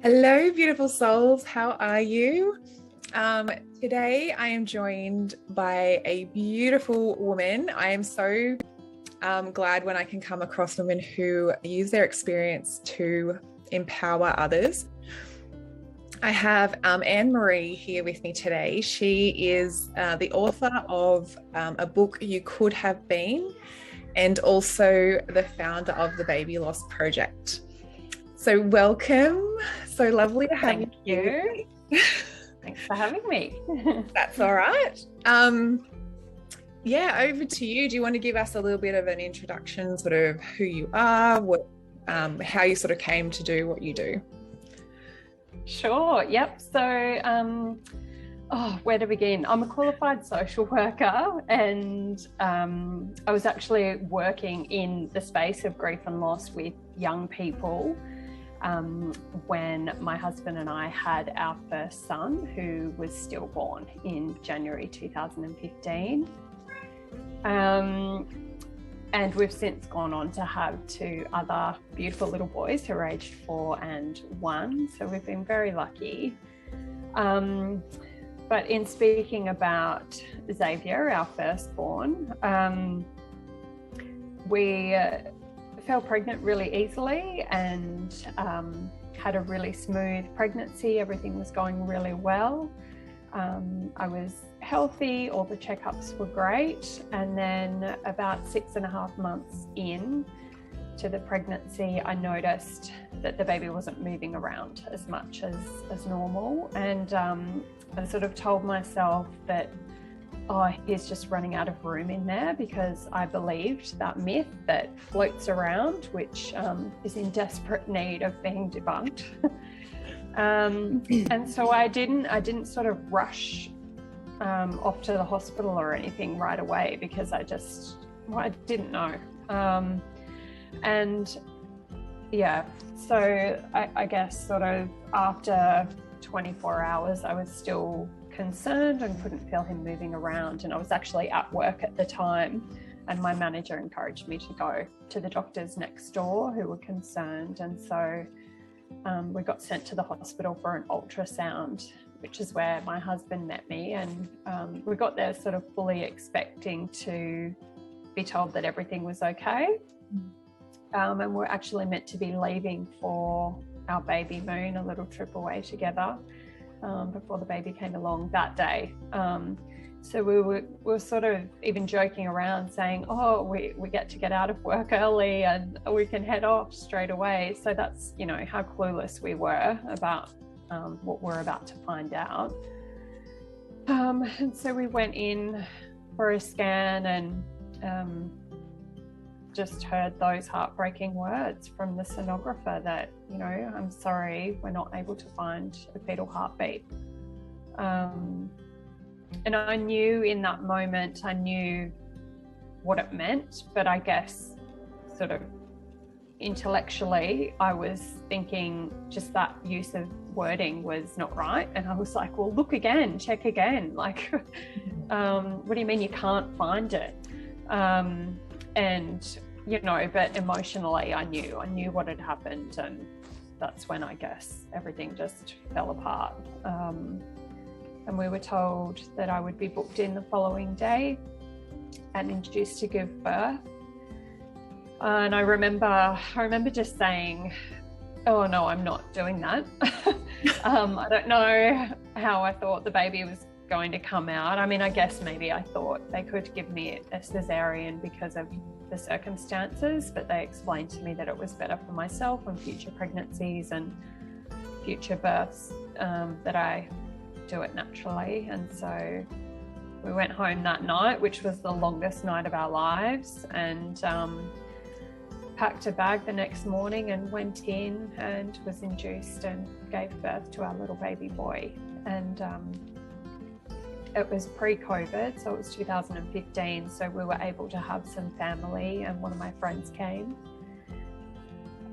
Hello, beautiful souls. How are you? Um, Today, I am joined by a beautiful woman. I am so glad when I can come across women who use their experience to empower others. I have Ann-Maree here with me today. She is the author of a book, You Could Have Been, and also the founder of the Baby Loss Project. So welcome. So lovely to have Thank you. Thanks for having me. That's all right. Yeah, over to you. Do you want to give us a little bit of an introduction, sort of who you are, how you sort of came to do what you do? Sure. Yep. So, where to begin? I'm a qualified social worker, and I was actually working in the space of grief and loss with young people when my husband and I had our first son, who was stillborn in January 2015. And we've since gone on to have two other beautiful little boys who are aged 4 and 1. So we've been very lucky. But in speaking about Xavier, our firstborn, we fell pregnant really easily and had a really smooth pregnancy. Everything was going really well. I was healthy, all the checkups were great, and then about 6.5 months in to the pregnancy, I noticed that the baby wasn't moving around as much as normal, and I sort of told myself that, oh, he's just running out of room in there, because I believed that myth that floats around, which is in desperate need of being debunked. And so I didn't sort of rush off to the hospital or anything right away, because I didn't know. And yeah, so I guess sort of after 24 hours, I was still concerned and couldn't feel him moving around. And I was actually at work at the time, and my manager encouraged me to go to the doctors next door who were concerned. And so we got sent to the hospital for an ultrasound, which is where my husband met me. And we got there sort of fully expecting to be told that everything was okay. And we're actually meant to be leaving for our baby moon, a little trip away together, before the baby came along that day. So we were sort of even joking around saying, oh, we get to get out of work early and we can head off straight away. So that's, how clueless we were about what we're about to find out. And so we went in for a scan and just heard those heartbreaking words from the sonographer that, I'm sorry, we're not able to find a fetal heartbeat. And I knew in that moment, I knew what it meant, but I guess sort of intellectually, I was thinking just that use of wording was not right. And I was like, well, look again, check again. Like, what do you mean you can't find it? And, but emotionally, I knew what had happened. And that's when I guess everything just fell apart. And we were told that I would be booked in the following day and induced to give birth. And I remember just saying, oh no, I'm not doing that. I don't know how I thought the baby was going to come out. I mean, I guess maybe I thought they could give me a cesarean because of the circumstances, but they explained to me that it was better for myself and future pregnancies and future births that I do it naturally. And so we went home that night, which was the longest night of our lives, and packed a bag the next morning and went in and was induced and gave birth to our little baby boy. And it was pre-COVID, so it was 2015, so we were able to have some family, and one of my friends came.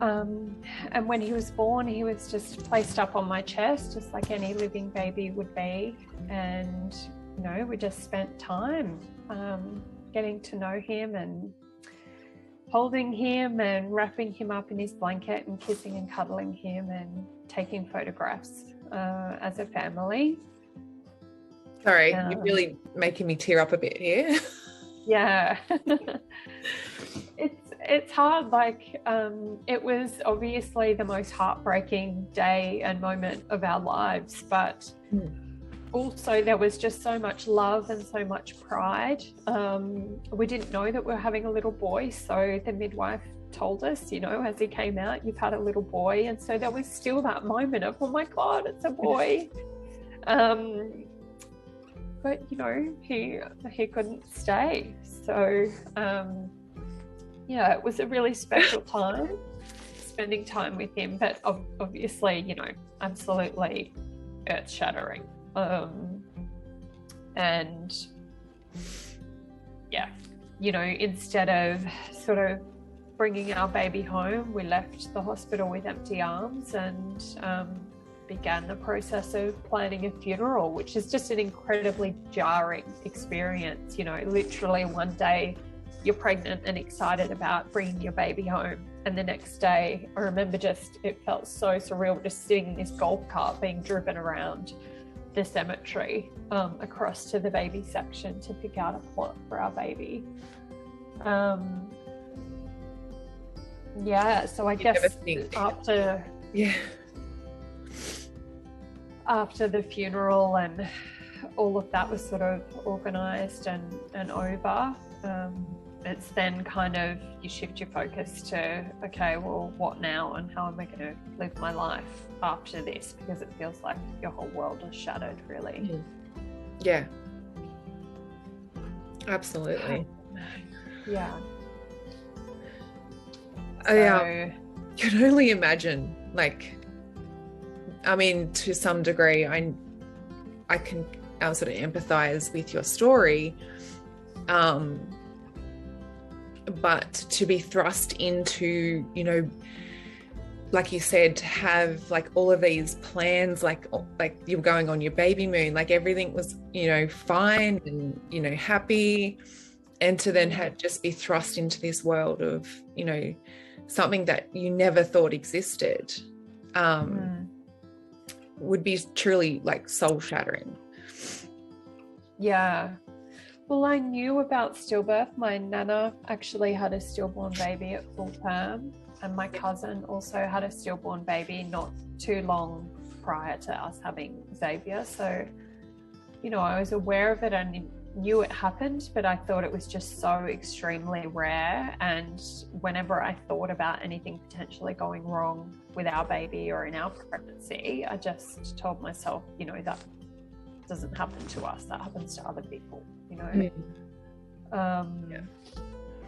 And when he was born, he was just placed up on my chest, just like any living baby would be. And, we just spent time getting to know him and holding him and wrapping him up in his blanket and kissing and cuddling him. And taking photographs as a family. Sorry, you're really making me tear up a bit here. Yeah. It's hard. Like, it was obviously the most heartbreaking day and moment of our lives, but also there was just so much love and so much pride. We didn't know that we were having a little boy, so the midwife told us, you know, as he came out, you've had a little boy. And so there was still that moment of, oh my God, it's a boy. But you know, he couldn't stay. So yeah, it was a really special time spending time with him, but obviously, you know, absolutely earth-shattering. And yeah, you know, instead of sort of bringing our baby home, we left the hospital with empty arms and began the process of planning a funeral, which is just an incredibly jarring experience. You know, literally one day you're pregnant and excited about bringing your baby home, and the next day, I remember it felt so surreal just sitting in this golf cart being driven around the cemetery across to the baby section to pick out a plot for our baby. Yeah, so I guess after the funeral and all of that was sort of organised and over, it's then kind of you shift your focus to, okay, well, what now, and how am I going to live my life after this, because it feels like your whole world is shattered, really. Yeah, absolutely. Yeah. I can only imagine, like, I mean, to some degree, I can sort of empathize with your story, but to be thrust into, you know, like you said, to have like all of these plans, like you're going on your baby moon, like everything was, you know, fine and, you know, happy, and to then just be thrust into this world of, you know, something that you never thought existed, would be truly like soul shattering. Yeah. Well, I knew about stillbirth. My nana actually had a stillborn baby at full term, and my cousin also had a stillborn baby not too long prior to us having Xavier. So, you know, I was aware of it and knew it happened, but I thought it was just so extremely rare. And whenever I thought about anything potentially going wrong with our baby or in our pregnancy, I just told myself, you know, that doesn't happen to us, that happens to other people, you know.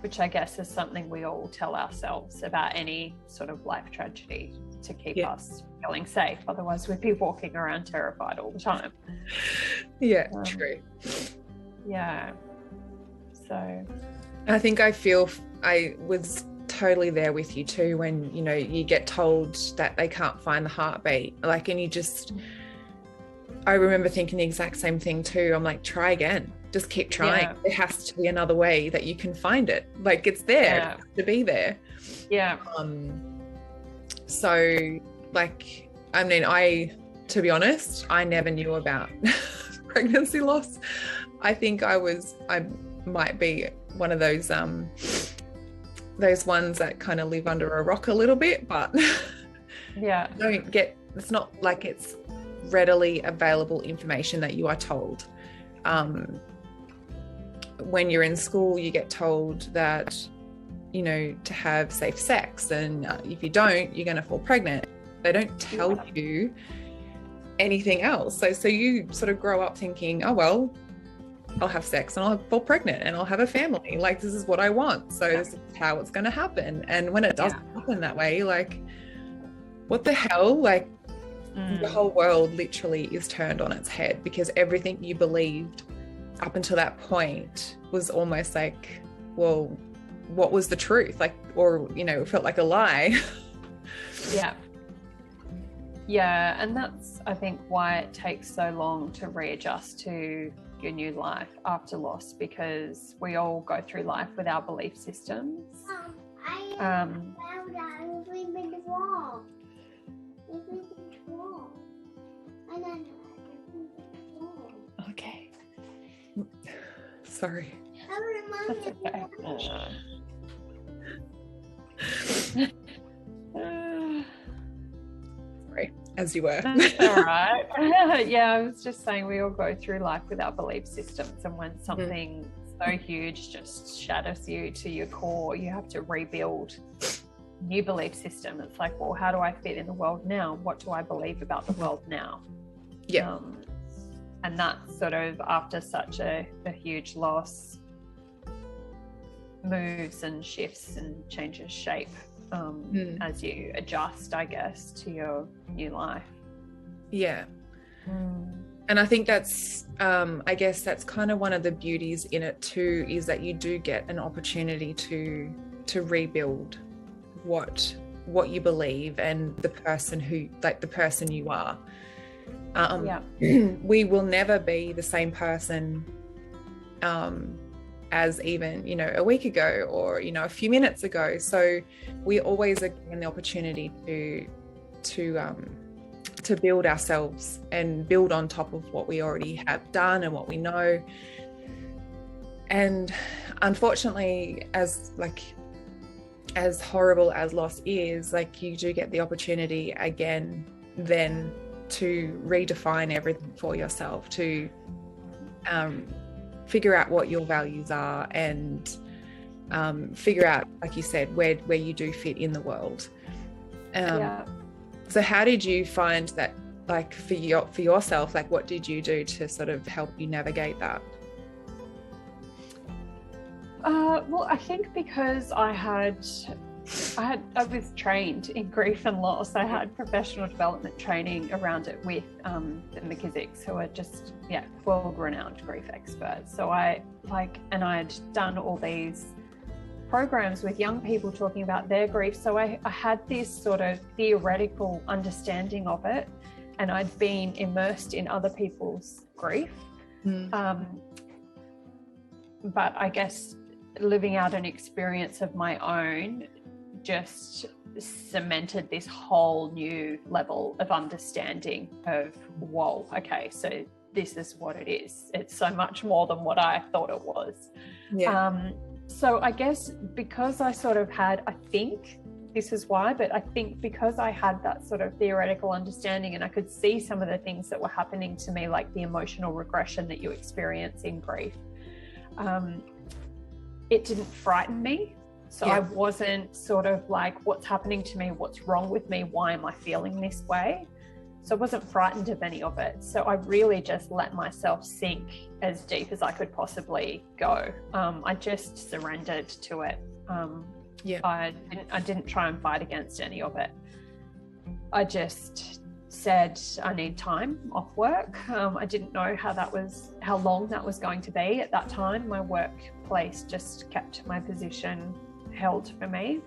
Which I guess is something we all tell ourselves about any sort of life tragedy, to keep us feeling safe. Otherwise we'd be walking around terrified all the time. True. Yeah. So I think I was totally there with you too when, you know, you get told that they can't find the heartbeat, like, and you just, I remember thinking the exact same thing too. I'm like, try again, just keep trying. Yeah. There has to be another way that you can find it. Like, it's there, it has to be there. Yeah. So like, I mean, to be honest, I never knew about pregnancy loss. I think I might be one of those ones that kind of live under a rock a little bit, but it's not like it's readily available information that you are told. When you're in school, you get told that, you know, to have safe sex, and if you don't, you're going to fall pregnant. They don't tell you anything else. So you sort of grow up thinking, oh, well, I'll have sex and I'll fall pregnant and I'll have a family. Like, this is what I want. So this is how it's going to happen. And when it doesn't happen that way, like, what the hell? Like, the whole world literally is turned on its head, because everything you believed up until that point was almost like, well, what was the truth? Like, or, you know, it felt like a lie. Yeah, and that's, I think, why it takes so long to readjust to your new life after loss, because we all go through life with our belief systems. Okay. Sorry. That's okay. Sorry, as you were. That's all right. Yeah, I was just saying we all go through life with our belief systems, and when something so huge just shatters you to your core, you have to rebuild new belief system. It's like, well, how do I fit in the world now? What do I believe about the world now? Yeah. And that sort of, after such a huge loss, moves and shifts and changes shape as you adjust, I guess, to your new life. Yeah. And I think that's, I guess that's kind of one of the beauties in it too, is that you do get an opportunity to rebuild what you believe and the person you are. We will never be the same person as even, you know, a week ago or, you know, a few minutes ago. So we always are given the opportunity to build ourselves and build on top of what we already have done and what we know. And unfortunately, as horrible as loss is, like, you do get the opportunity again then to redefine everything for yourself, to figure out what your values are and figure out, like you said, where you do fit in the world. So how did you find that, like, for yourself, like, what did you do to sort of help you navigate that? Well, I think because I was trained in grief and loss. I had professional development training around it with the McKissicks, who are just world-renowned grief experts. So I'd done all these programs with young people talking about their grief. So I had this sort of theoretical understanding of it, and I'd been immersed in other people's grief. But I guess living out an experience of my own just cemented this whole new level of understanding of, whoa, okay, so this is what it is. It's so much more than what I thought it was. So I guess because I sort of had, I think this is why, but I think because I had that sort of theoretical understanding and I could see some of the things that were happening to me, like the emotional regression that you experience in grief, it didn't frighten me. So I wasn't sort of like, what's happening to me? What's wrong with me? Why am I feeling this way? So I wasn't frightened of any of it. So I really just let myself sink as deep as I could possibly go. I just surrendered to it. I didn't try and fight against any of it. I just said, I need time off work. I didn't know how long that was going to be at that time. My workplace just kept my position held for me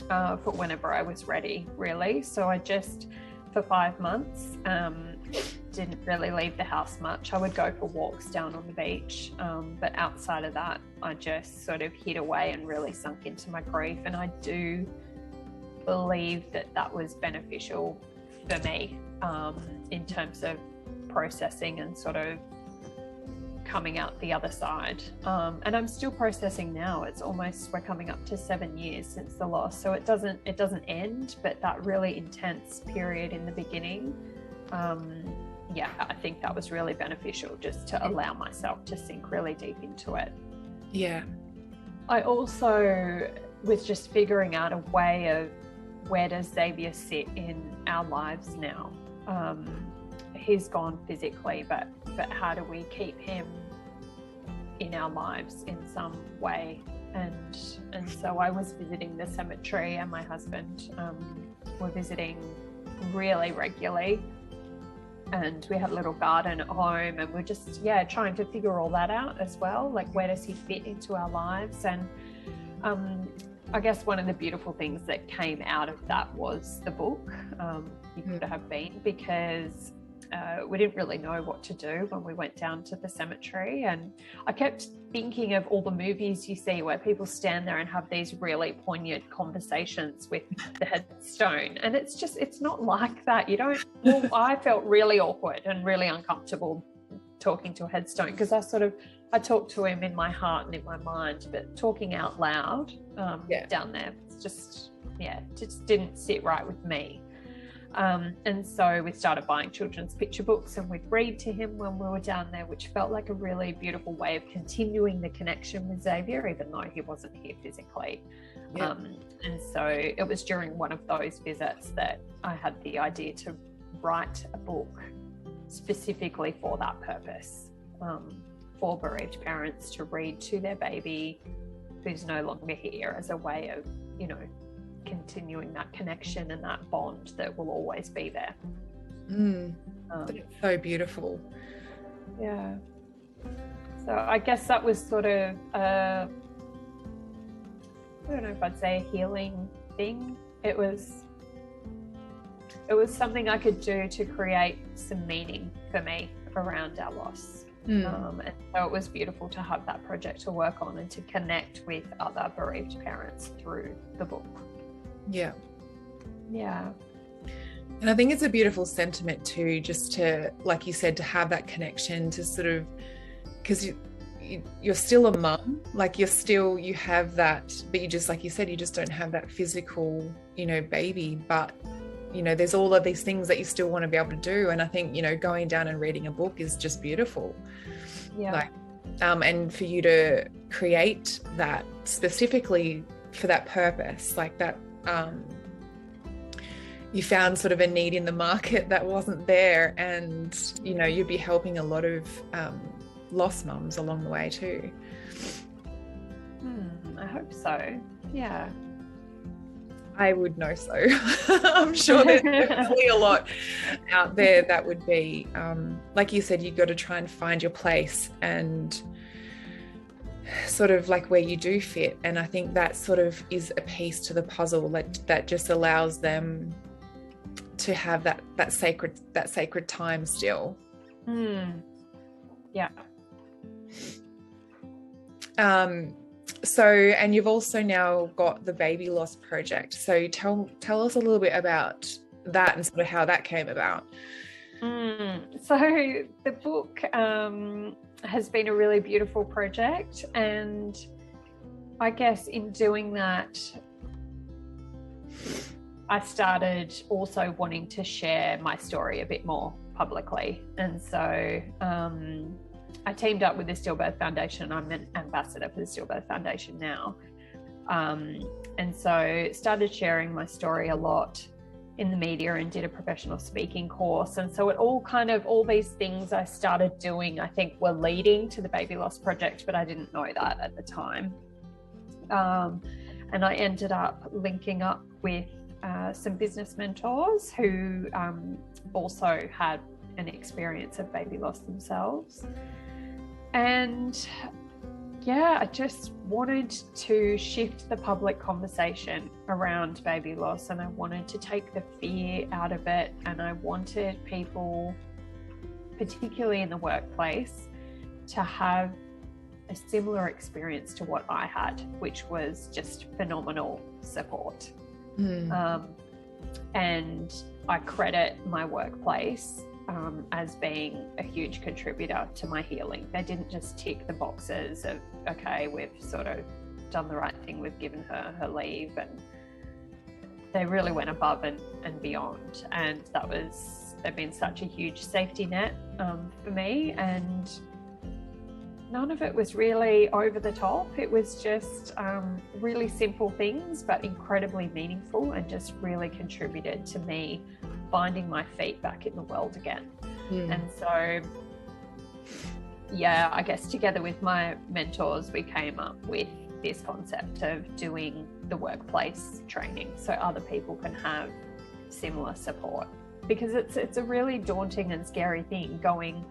for whenever I was ready, really. So I just, for 5 months, didn't really leave the house much. I would go for walks down on the beach, but outside of that, I just sort of hid away and really sunk into my grief. And I do believe that was beneficial for me in terms of processing and sort of coming out the other side. And I'm still processing now. It's almost, we're coming up to 7 years since the loss. So it doesn't end, but that really intense period in the beginning, I think that was really beneficial, just to allow myself to sink really deep into it. Yeah. I also was just figuring out a way of, where does Xavier sit in our lives now? He's gone physically, but how do we keep him in our lives in some way? And so I was visiting the cemetery, and my husband were visiting really regularly, and we had a little garden at home, and we're just trying to figure all that out as well, like, where does he fit into our lives? And I guess one of the beautiful things that came out of that was the book, You Could Have Been, because we didn't really know what to do when we went down to the cemetery. And I kept thinking of all the movies you see where people stand there and have these really poignant conversations with the headstone. And it's not like that. I felt really awkward and really uncomfortable talking to a headstone, because I talked to him in my heart and in my mind, but talking out loud down there, just didn't sit right with me. And so we started buying children's picture books, and we'd read to him when we were down there, which felt like a really beautiful way of continuing the connection with Xavier, even though he wasn't here physically. Yeah. And so it was during one of those visits that I had the idea to write a book specifically for that purpose, for bereaved parents to read to their baby who's no longer here, as a way of, continuing that connection and that bond that will always be there. That's so beautiful. Yeah. So I guess that was sort of I don't know if I'd say a healing thing. It was something I could do to create some meaning for me around our loss. And so it was beautiful to have that project to work on and to connect with other bereaved parents through the book. Yeah. And I think it's a beautiful sentiment too, just to, like you said, to have that connection, to sort of, because you're still a mum, like you have that, but you just, like you said, you just don't have that physical, baby, but there's all of these things that you still want to be able to do. And I think, going down and reading a book is just beautiful. Yeah. And for you to create that specifically for that purpose, like that, you found sort of a need in the market that wasn't there, and you'd be helping a lot of lost mums along the way too. I hope so. Yeah, I would know so. I'm sure there's definitely a lot out there that would be like you said, you've got to try and find your place and sort of like where you do fit. And I think that sort of is a piece to the puzzle that just allows them to have that sacred time still. Yeah. So, and you've also now got the Baby Loss Project. So tell us a little bit about that and sort of how that came about. So the book has been a really beautiful project, and I guess in doing that, I started also wanting to share my story a bit more publicly. And so I teamed up with the Stillbirth Foundation. I'm an ambassador for the Stillbirth Foundation now. And so started sharing my story a lot in the media and did a professional speaking course. And so all these things I started doing, I think, were leading to the Baby Loss Project, but I didn't know that at the time. And I ended up linking up with some business mentors who also had an experience of baby loss themselves. And I just wanted to shift the public conversation around baby loss, and I wanted to take the fear out of it, and I wanted people, particularly in the workplace, to have a similar experience to what I had, which was just phenomenal support. And I credit my workplace as being a huge contributor to my healing. They didn't just tick the boxes of, okay, we've sort of done the right thing, we've given her leave, and they really went above and beyond. And they've been such a huge safety net for me, and none of it was really over the top. It was just really simple things, but incredibly meaningful, and just really contributed to me finding my feet back in the world again. And so, I guess together with my mentors, we came up with this concept of doing the workplace training so other people can have similar support, because it's a really daunting and scary thing going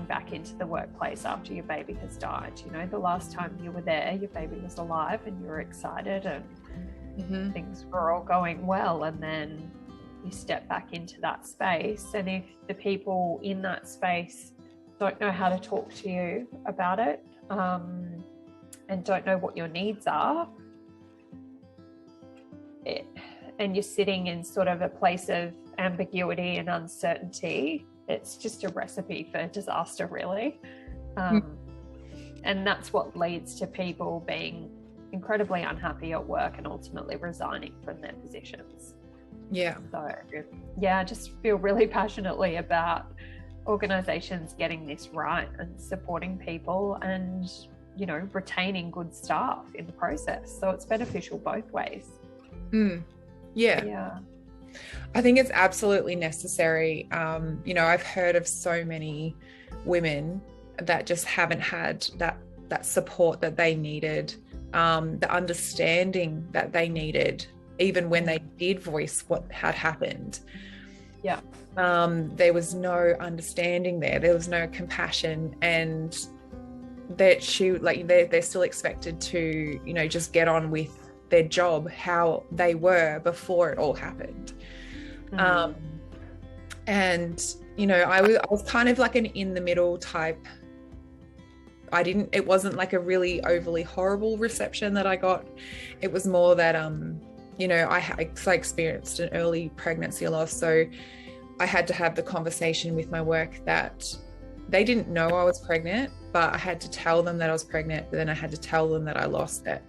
back into the workplace after your baby has died. The last time you were there, your baby was alive and you were excited and things were all going well, and then you step back into that space. And if the people in that space don't know how to talk to you about it, and don't know what your needs are, and you're sitting in sort of a place of ambiguity and uncertainty, it's just a recipe for disaster, really. And that's what leads to people being incredibly unhappy at work and ultimately resigning from their positions. Yeah. So yeah, I just feel really passionately about organizations getting this right and supporting people and, you know, retaining good staff in the process. So it's beneficial both ways. Yeah. I think it's absolutely necessary. You know, I've heard of so many women that just haven't had that support that they needed, the understanding that they needed, even when they did voice what had happened. Yeah. There was no understanding there. There was no compassion, and that they're still expected to, you know, just get on with their job how they were before it all happened. And you know, I was kind of like an in the middle type. It wasn't like a really overly horrible reception that I got. It was more that you know, I experienced an early pregnancy loss, so I had to have the conversation with my work that they didn't know I was pregnant, but I had to tell them that I was pregnant, but then I had to tell them that I lost it.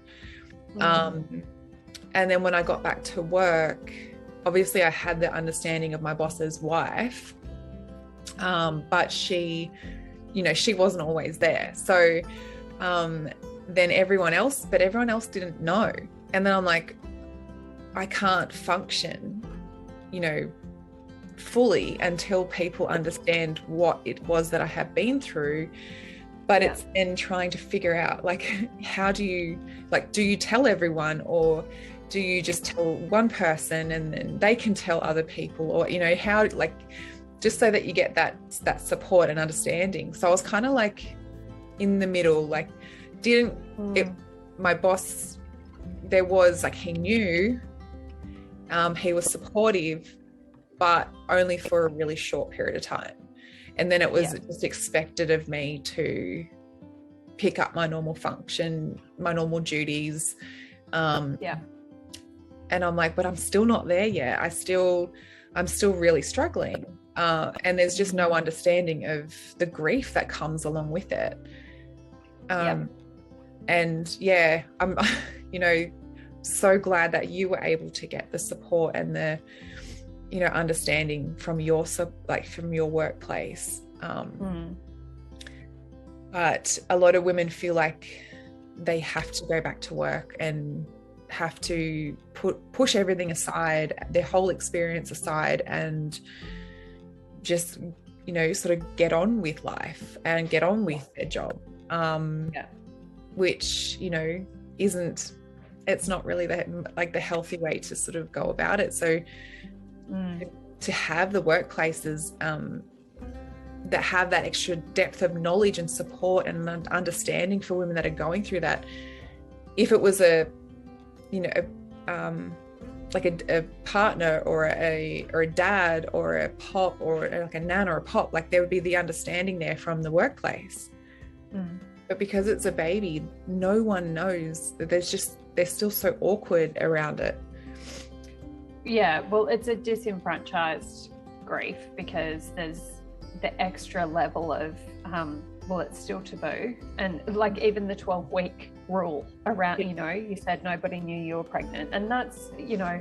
And then when I got back to work, obviously I had the understanding of my boss's wife, but she, you know, she wasn't always there. So then everyone else didn't know. And then I'm like, I can't function, you know, fully until people understand what it was that I have been through. But it's then trying to figure out, like, how do you tell everyone, or do you just tell one person and then they can tell other people, or, you know, how, like, just so that you get that support and understanding. So I was kind of like in the middle, like my boss, there was like, he knew, he was supportive, but only for a really short period of time. And then it was just expected of me to pick up my normal function, my normal duties. And I'm like, but I'm still not there yet. I'm still really struggling. And there's just no understanding of the grief that comes along with it. And yeah, I'm, you know, so glad that you were able to get the support and the, you know, understanding from your workplace. But a lot of women feel like they have to go back to work and have to push everything aside, their whole experience aside, and just, you know, sort of get on with life and get on with their job. Which, you know, it's not really the healthy way to sort of go about it. So to have the workplaces that have that extra depth of knowledge and support and understanding for women that are going through that, if it was a, you know, like a partner or a dad or a pop or like a nan or a pop, like there would be the understanding there from the workplace. But because it's a baby, no one knows that they're still so awkward around it. Yeah, well, it's a disenfranchised grief because there's the extra level of, well, it's still taboo. And like even the 12-week rule around, you know, you said nobody knew you were pregnant. And that's, you know,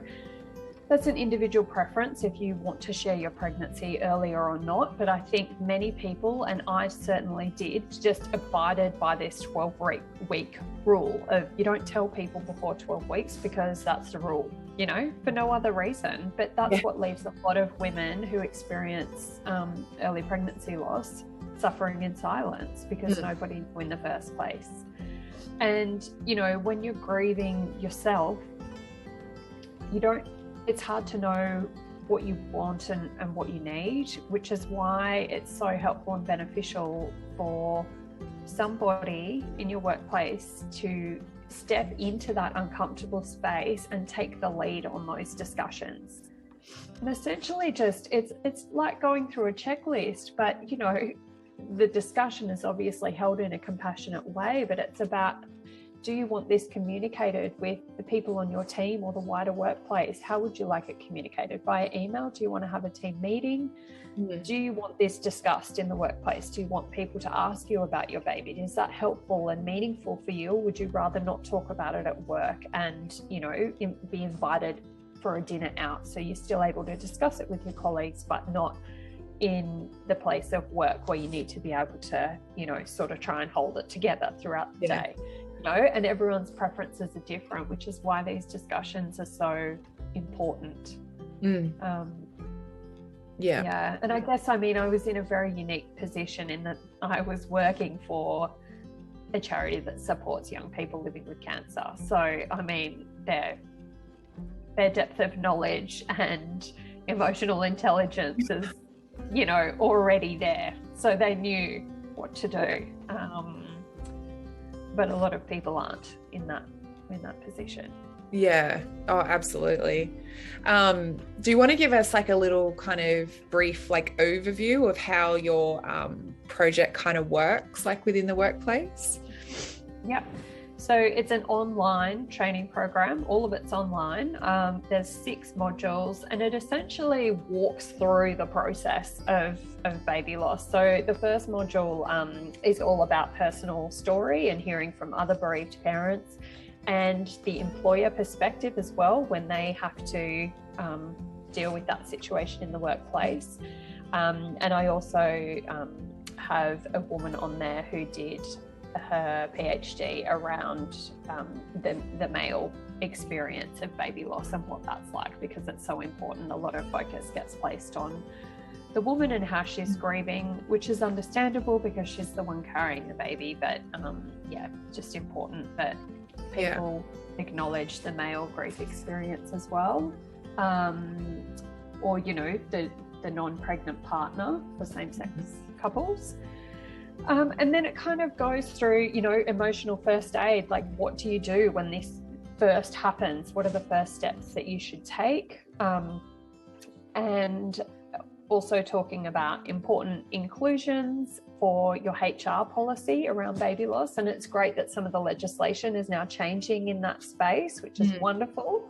that's an individual preference if you want to share your pregnancy earlier or not. But I think many people, and I certainly did, just abided by this 12-week rule of you don't tell people before 12 weeks because that's the rule, you know, for no other reason. But that's what leaves a lot of women who experience early pregnancy loss suffering in silence because nobody knew in the first place. And, you know, when you're grieving yourself, it's hard to know what you want and what you need, which is why it's so helpful and beneficial for somebody in your workplace to step into that uncomfortable space and take the lead on those discussions. And essentially just it's like going through a checklist, but you know, the discussion is obviously held in a compassionate way, but it's about, do you want this communicated with the people on your team or the wider workplace? How would you like it communicated? Via email? Do you want to have a team meeting? Do you want this discussed in the workplace? Do you want people to ask you about your baby? Is that helpful and meaningful for you? Or would you rather not talk about it at work and, you know, be invited for a dinner out, so you're still able to discuss it with your colleagues, but not in the place of work where you need to be able to, you know, sort of try and hold it together throughout the day, you know? And everyone's preferences are different, which is why these discussions are so important. Yeah. And I guess, I mean, I was in a very unique position in that I was working for a charity that supports young people living with cancer. So, I mean, their depth of knowledge and emotional intelligence is, you know, already there. So they knew what to do. But a lot of people aren't in that position. Yeah. Oh, absolutely. Do you want to give us like a little kind of brief like overview of how your project kind of works like within the workplace? Yep. So it's an online training program. All of it's online. There's 6 modules, and it essentially walks through the process of baby loss. So the first module is all about personal story and hearing from other bereaved parents, and the employer perspective as well when they have to deal with that situation in the workplace. And I also have a woman on there who did her PhD around the male experience of baby loss and what that's like, because it's so important. A lot of focus gets placed on the woman and how she's grieving, which is understandable because she's the one carrying the baby, but just important that people acknowledge the male grief experience as well, or, you know, the non-pregnant partner for same-sex couples. And then it kind of goes through, you know, emotional first aid, like what do you do when this first happens? What are the first steps that you should take? And also talking about important inclusions for your HR policy around baby loss. And it's great that some of the legislation is now changing in that space, which is wonderful,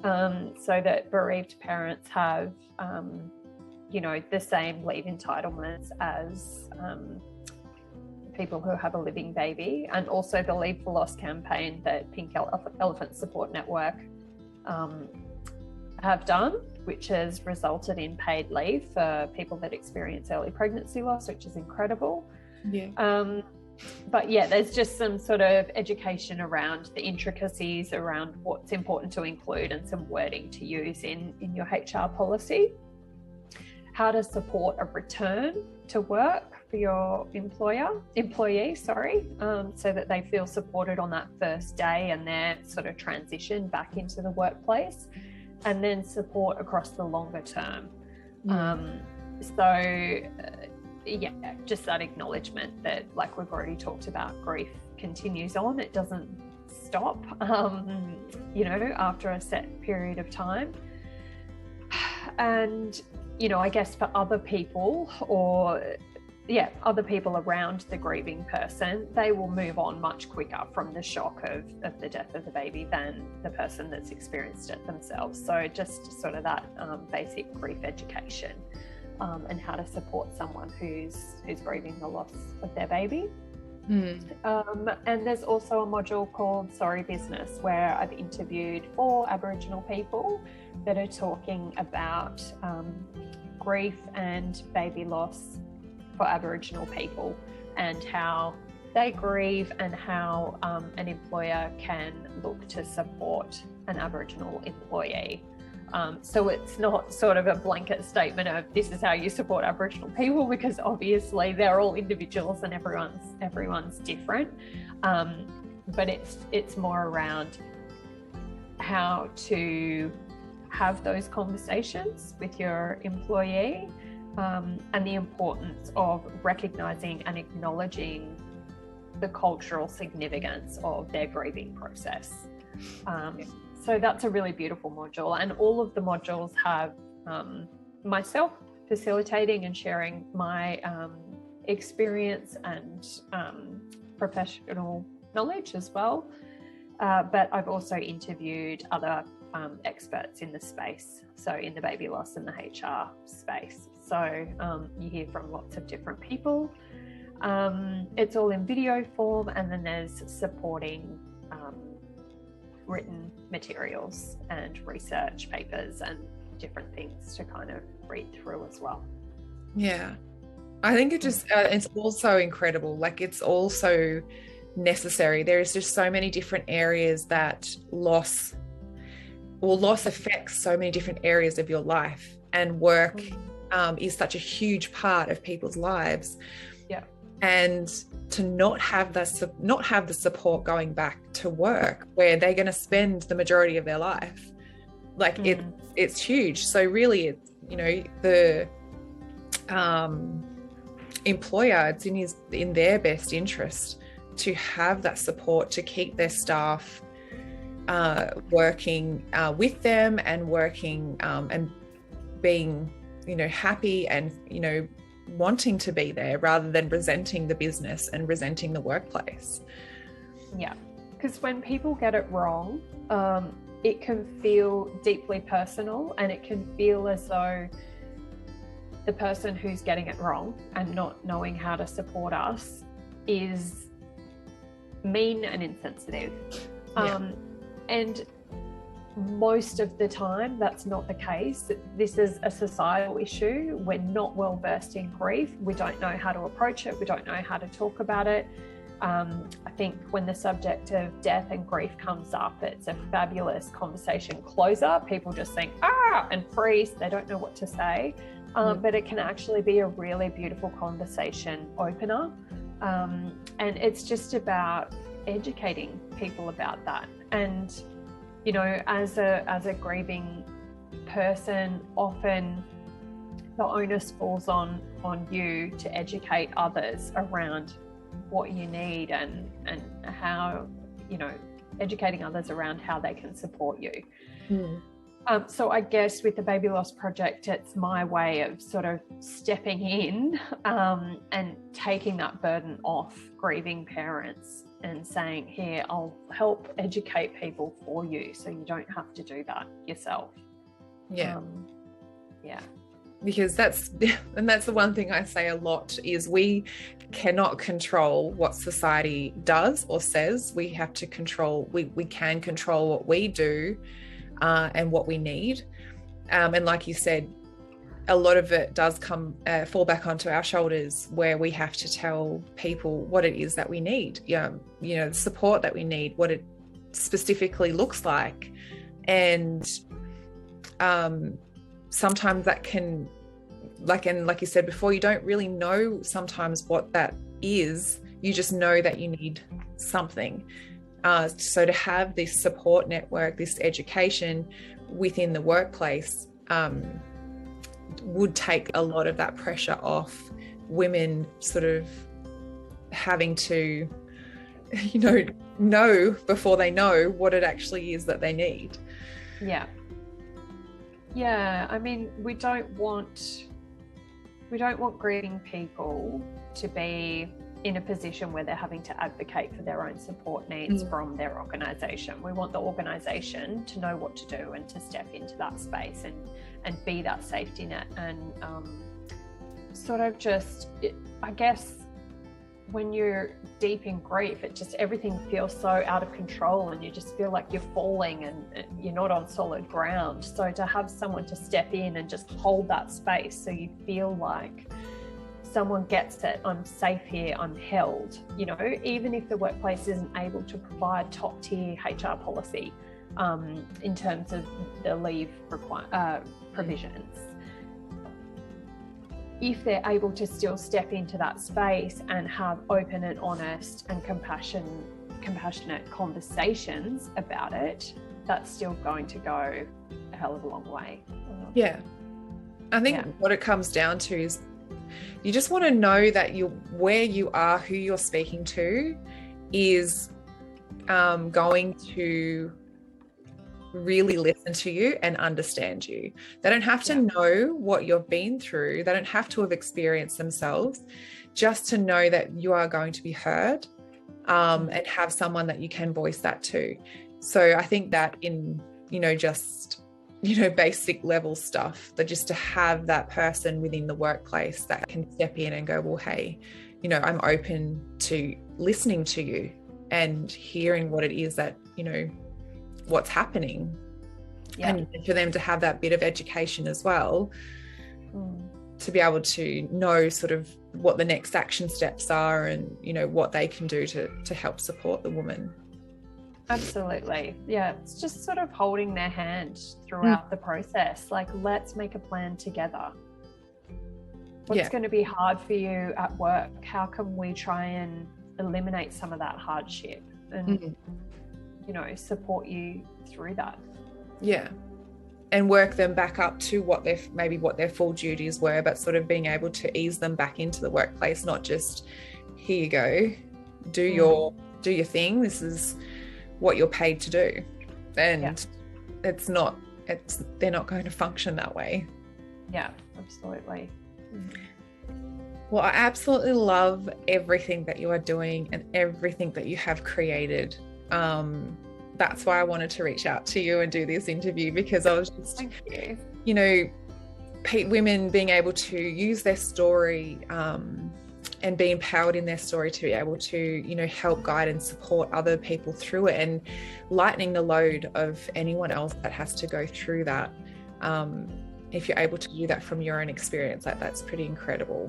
so that bereaved parents have, you know, the same leave entitlements as people who have a living baby. And also the Leave for Loss campaign that Pink Elephant Support Network have done, which has resulted in paid leave for people that experience early pregnancy loss, which is incredible. But yeah, there's just some sort of education around the intricacies around what's important to include and some wording to use in your HR policy. How to support a return to work for your employee, so that they feel supported on that first day and their sort of transition back into the workplace, and then support across the longer term. Just that acknowledgement that, like we've already talked about, grief continues on. It doesn't stop, you know, after a set period of time. And, you know, I guess for other people other people around the grieving person, they will move on much quicker from the shock of the death of the baby than the person that's experienced it themselves. So just sort of that basic grief education and how to support someone who's grieving the loss of their baby. And there's also a module called Sorry Business, where I've interviewed 4 Aboriginal people that are talking about grief and baby loss for Aboriginal people and how they grieve and how an employer can look to support an Aboriginal employee. So it's not sort of a blanket statement of this is how you support Aboriginal people, because obviously they're all individuals and everyone's different. But it's more around how to have those conversations with your employee, and the importance of recognizing and acknowledging the cultural significance of their grieving process. So that's a really beautiful module, and all of the modules have myself facilitating and sharing my experience and professional knowledge as well. But I've also interviewed other experts in the space, so in the baby loss and the HR space. So you hear from lots of different people. It's all in video form, and then there's supporting written materials and research papers and different things to kind of read through as well. Yeah, I think it just it's also incredible. Like, it's also necessary. There is just so many different areas that loss affects so many different areas of your life, and work is such a huge part of people's lives. Yeah. And to not have the support going back to work, where they're going to spend the majority of their life, like it's huge. So really, it's, you know, the employer, it's in their best interest to have that support to keep their staff working with them, and working and being, you know, happy, and, you know, wanting to be there, rather than resenting the business and resenting the workplace. Yeah, because when people get it wrong, it can feel deeply personal, and it can feel as though the person who's getting it wrong and not knowing how to support us is mean and insensitive. And most of the time that's not the case. This is a societal issue. We're not well versed in grief. We don't know how to approach it. We don't know how to talk about it. I think when the subject of death and grief comes up, it's a fabulous conversation closer. People just think, and freeze. They don't know what to say. But it can actually be a really beautiful conversation opener. And it's just about educating people about that. And, you know, as a grieving person, often the onus falls on you to educate others around what you need, and how, you know, educating others around how they can support you. So I guess with the Baby Loss Project, it's my way of sort of stepping in and taking that burden off grieving parents, and saying, here, I'll help educate people for you, so you don't have to do that yourself. Yeah. Because that's the one thing I say a lot, is we cannot control what society does or says. We have to control, we can control what we do and what we need. And like you said, a lot of it does fall back onto our shoulders, where we have to tell people what it is that we need, you know, the support that we need, what it specifically looks like. And sometimes that can, like you said before, you don't really know sometimes what that is. You just know that you need something. So to have this support network, this education within the workplace, would take a lot of that pressure off women, sort of having to, you know before they know what it actually is that they need. Yeah, I mean, we don't want grieving people to be in a position where they're having to advocate for their own support needs from their organisation. We want the organisation to know what to do, and to step into that space and be that safety net. And sort of just, I guess, when you're deep in grief, everything feels so out of control, and you just feel like you're falling and you're not on solid ground. So to have someone to step in and just hold that space, so you feel like someone gets it, I'm safe here, I'm held, you know, even if the workplace isn't able to provide top tier HR policy in terms of the leave provisions. If they're able to still step into that space and have open and honest and compassionate conversations about it, that's still going to go a hell of a long way. Yeah. I think what it comes down to is, you just want to know that where you are, who you're speaking to, is going to really listen to you and understand you. They don't have to know what you've been through. They don't have to have experienced themselves, just to know that you are going to be heard, and have someone that you can voice that to. So I think that in, just, basic level stuff, that just to have that person within the workplace that can step in and go, well, hey, I'm open to listening to you and hearing what it is that, what's happening. And for them to have that bit of education as well, to be able to know sort of what the next action steps are and, what they can do to help support the woman. Absolutely. Yeah. It's just sort of holding their hand throughout the process. Like, let's make a plan together. What's going to be hard for you at work? How can we try and eliminate some of that hardship and, support you through that? Yeah. And work them back up to what their full duties were, but sort of being able to ease them back into the workplace, not just, here you go, do your thing. This is what you're paid to do. And they're not going to function that way. Yeah, absolutely. Well, I absolutely love everything that you are doing and everything that you have created. That's why I wanted to reach out to you and do this interview, because I was just, women being able to use their story and be empowered in their story to be able to, help guide and support other people through it, and lightening the load of anyone else that has to go through that. If you're able to do that from your own experience, that's pretty incredible.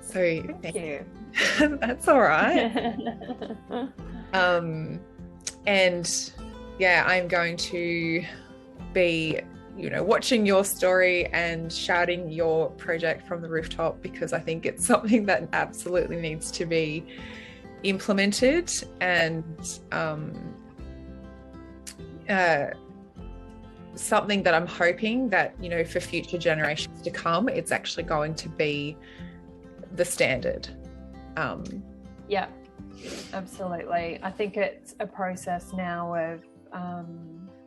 So thank you. That's all right. And I'm going to be, watching your story and shouting your project from the rooftop, because I think it's something that absolutely needs to be implemented, and something that I'm hoping that, for future generations to come, it's actually going to be the standard. Yeah, absolutely. I think it's a process now of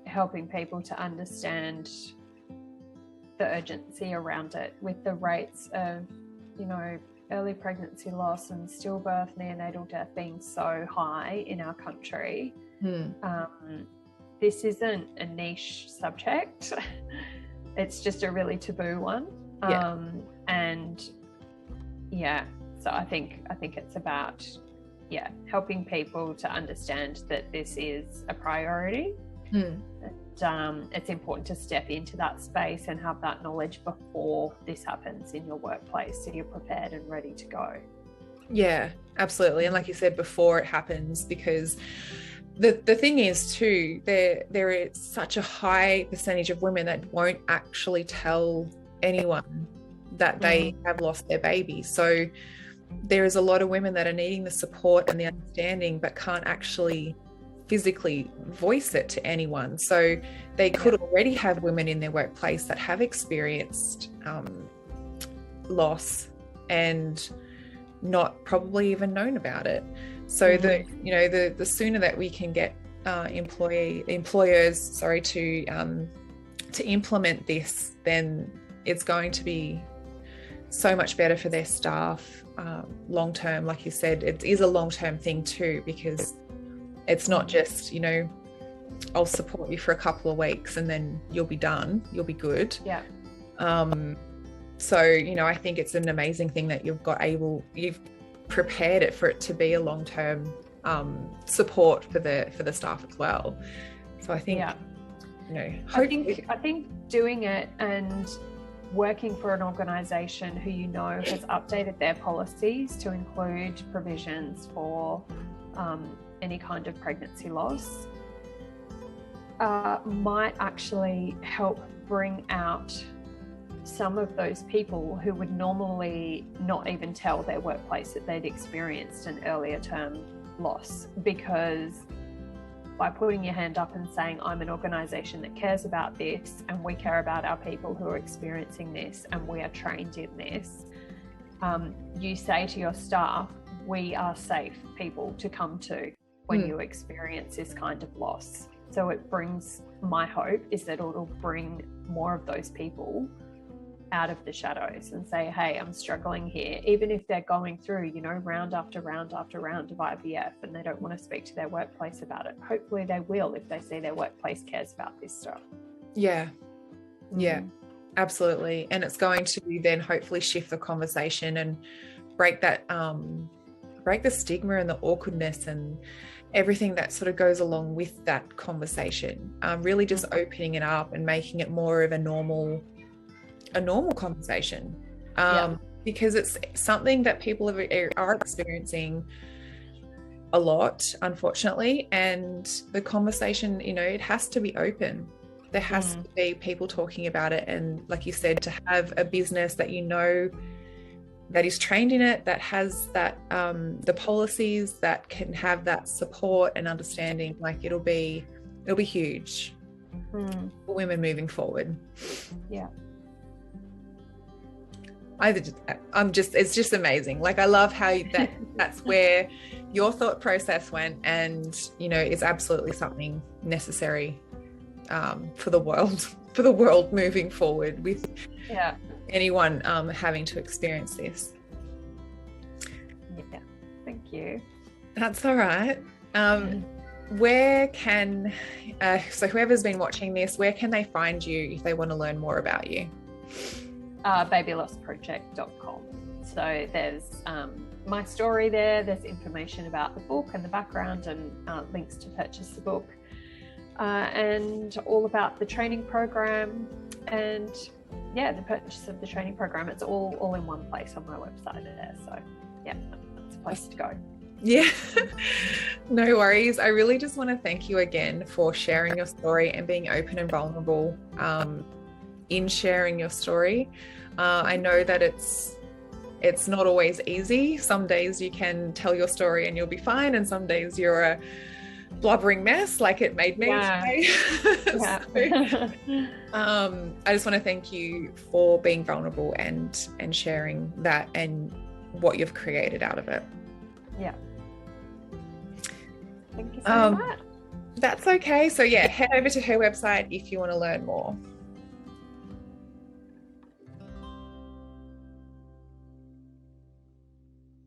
helping people to understand the urgency around it, with the rates of, early pregnancy loss and stillbirth, neonatal death being so high in our country. This isn't a niche subject. It's just a really taboo one. So I think it's about helping people to understand that this is a priority. It's important to step into that space and have that knowledge before this happens in your workplace, so you're prepared and ready to go. Yeah, absolutely. And like you said, before it happens, because the thing is too, there is such a high percentage of women that won't actually tell anyone that they have lost their baby. So there is a lot of women that are needing the support and the understanding, but can't actually physically voice it to anyone. So they could already have women in their workplace that have experienced loss and not probably even known about it. So the sooner that we can get employers to implement this, then it's going to be so much better for their staff long term. Like you said, it is a long-term thing too, because it's not just, I'll support you for a couple of weeks and then you'll be done, you'll be good. Yeah. So, I think it's an amazing thing that you've prepared it for it to be a long-term support for the staff as well. So I think, I think doing it and working for an organisation who has updated their policies to include provisions for any kind of pregnancy loss might actually help bring out some of those people who would normally not even tell their workplace that they'd experienced an earlier term loss, because by putting your hand up and saying, I'm an organisation that cares about this and we care about our people who are experiencing this and we are trained in this, you say to your staff, we are safe people to come to when you experience this kind of loss. So it brings, my hope is that it'll bring more of those people out of the shadows and say, hey, I'm struggling here. Even if they're going through, round after round after round of IVF and they don't want to speak to their workplace about it. Hopefully they will if they see their workplace cares about this stuff. Yeah. Yeah, absolutely. And it's going to then hopefully shift the conversation and break that, break the stigma and the awkwardness and everything that sort of goes along with that conversation. Really just opening it up and making it more of a normal conversation, because it's something that people are experiencing a lot, unfortunately. And the conversation, it has to be open. There has to be people talking about it. And like you said, to have a business that that is trained in it, that has that the policies that can have that support and understanding, like it'll be huge for women moving forward. Yeah. It's just amazing. Like, I love how that's where your thought process went, and it's absolutely something necessary for the world moving forward with anyone having to experience this. Yeah, thank you. That's all right. Where can so whoever's been watching this, where can they find you if they want to learn more about you? babylossproject.com. So there's my story there. There's information about the book and the background, and links to purchase the book, and all about the training program, and the purchase of the training program. It's all in one place on my website there. So that's a place to go. Yeah, no worries. I really just want to thank you again for sharing your story and being open and vulnerable in sharing your story. I know that it's not always easy. Some days you can tell your story and you'll be fine, and some days you're a blubbering mess, like it made me today. I just want to thank you for being vulnerable and sharing that and what you've created out of it. Yeah. Thank you so much. That's okay. So head over to her website if you want to learn more.